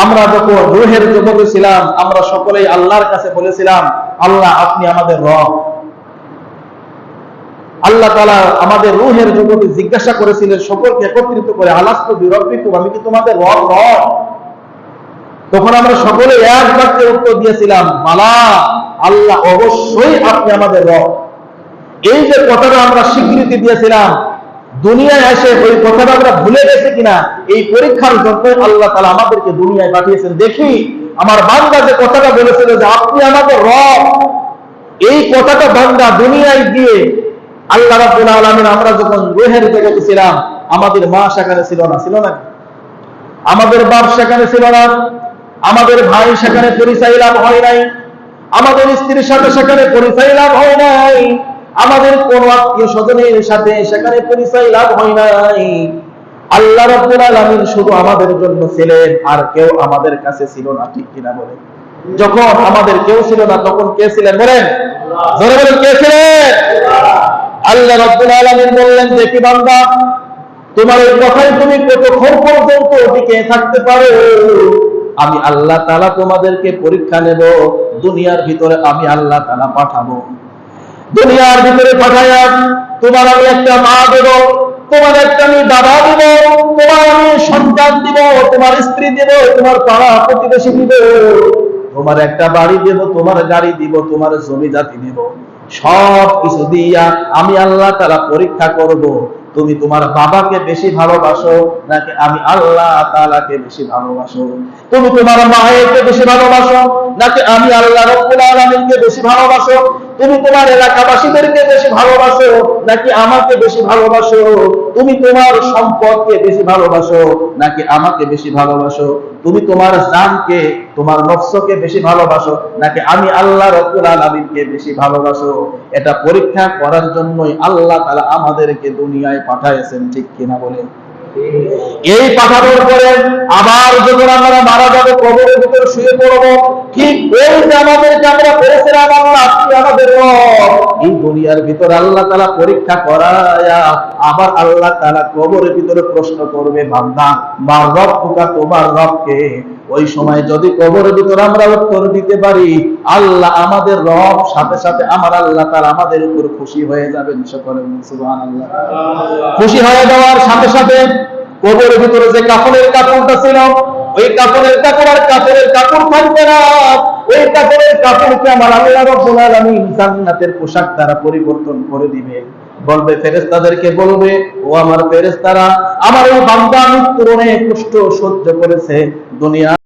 আমরা যখন রূহের জগতে ছিলাম, আমরা সকলেই আল্লাহর কাছে বলেছিলাম, আল্লাহ আপনি আমাদের রব। আল্লাহ তাআলা আমাদের রূহের জগতে জিজ্ঞাসা করেছিলেন সকলকে একত্রিত করে, আলাস্তু বিরব্বিকুম, আমি কি তোমাদের রব নয়? তখন আমরা সকলে এক বাক্যে উত্তর দিয়েছিলাম, বালা, আল্লাহ অবশ্যই আপনি আমাদের রব। এই যে কথাটা আমরা স্বীকৃতি দিয়েছিলাম, দুনিয়ায় এসে ওই কথাটা আমরা ভুলে গেছি কিনা, এই পরীক্ষার জন্য আল্লাহ তাআলা আমাদেরকে দুনিয়ায় পাঠিয়েছেন। দেখি আমার বান্দা যে কথাটা বলেছিল যে আপনি আমাদের রব, এই কথাটা বান্দা দুনিয়ায় গিয়ে আল্লাহ রাব্বুল আলামিন, আমরা যখন রূহের জগতে ছিলাম, আমাদের মা সেখানে ছিল না, ছিল না? আমাদের বাপ সেখানে ছিল না, আমাদের ভাই সেখানে পরিচয় লাভ হয় নাই, আমাদের স্ত্রীর সাথে সেখানে পরিচয় লাভ হয় নাই, আমাদের কোন আত্মীয় স্বজনের সাথে সেখানে পরিচয় লাভ হয় নাই। আল্লাহ রাব্বুল আলামিন শুধু আমাদের জন্য ছিলেন, আর কেউ আমাদের কাছে ছিল না, ঠিক কিনা বলেন? যখন আমাদের কেউ ছিল না, তখন কে ছিলেন বলেন? জোরে বলেন, কে ছিলেন? আল্লাহ রাব্বুল আলামিন বললেন, দেখি বান্দা, তোমার এই কথায় তুমি কতক্ষণ পর্যন্ত টিকে থাকতে পারো? আমি আল্লাহ তাআলা তোমাদেরকে পরীক্ষা নেব। দুনিয়ার ভিতরে আমি আল্লাহ তাআলা পাঠাবো, দুনিয়ার ভিতরে পাঠায়া তোমার আমি একটা মা দেব, তোমার একটা আমি বাবা দেব, তোমার আমি সন্তান দিব, তোমার স্ত্রী দেব, তোমার পাড়া প্রতিবেশী দিব, তোমার একটা বাড়ি দেব, তোমার গাড়ি দিব, তোমার জমি জাতি দেব। সব কিছু দিয়া আমি আল্লাহ তাআলা পরীক্ষা করব, তুমি তোমার বাবাকে বেশি ভালোবাসো নাকি আমি আল্লাহ তাআলাকে বেশি ভালোবাসো? তুমি তোমার মায়েরকে বেশি ভালোবাসো নাকি আমি আল্লাহ রাব্বুল আলামিনকে বেশি ভালোবাসো? তুমি তোমার এলাকাবাসীদেরকে বেশি ভালোবাসো নাকি আমাকে বেশি ভালোবাসো? তুমি তোমার সম্পদকে বেশি ভালোবাসো নাকি আমাকে বেশি ভালোবাসো? তুমি তোমার জানকে, তোমার নফসকে বেশি ভালোবাসো নাকি আমি আল্লাহ রাব্বুল আলামিনকে বেশি ভালোবাসো? এটা পরীক্ষা করার জন্যই আল্লাহ তাআলা আমাদেরকে দুনিয়ায় পাঠাইছেন, ঠিক কিনা বলেন? এই পাঠানোর পরে আবার যখন আমরা মারা যাবো, কবরের ভিতরে শুয়ে পড়বো, ঠিক ওই যে আমাদেরকে আমরা পেরেছিলাম আল্লাহ আপনি আমাদের রব, এই দুনিয়ার ভিতরে আল্লাহ তাআলা পরীক্ষা করায়া আবার আল্লাহ তাআলা কবরের ভিতরে প্রশ্ন করবে, বান্দা মা রব্বুকা, তোমার রবকে? ওই সময় যদি কবরের ভিতরে আমরা উত্তর দিতে পারি আল্লাহ আমাদের রব, সাথে সাথে আমার আল্লাহ তাআলা আমাদের উপর খুশি হয়ে যাবেন। সকলে সুবহানাল্লাহ। খুশি হয়ে যাওয়ার সাথে সাথে কবরের ভিতরে যে কাফনের কাপড়টা ছিল, ওই কাফনের কাপড় আর কাফনের কাপড় থাকবে না, ওই কাফনের কাপড়কে আমার আল্লাহ রাব্বুল আলামিন জান্নাতের পোশাক দ্বারা পরিবর্তন করে দিবে। বলবে, ফেরেশতাদেরকে বলবে, ও আমার ফেরেশতারা, আমার এই বান্দা মৃত্যুর অনেক কষ্ট সহ্য করেছে, দুনিয়া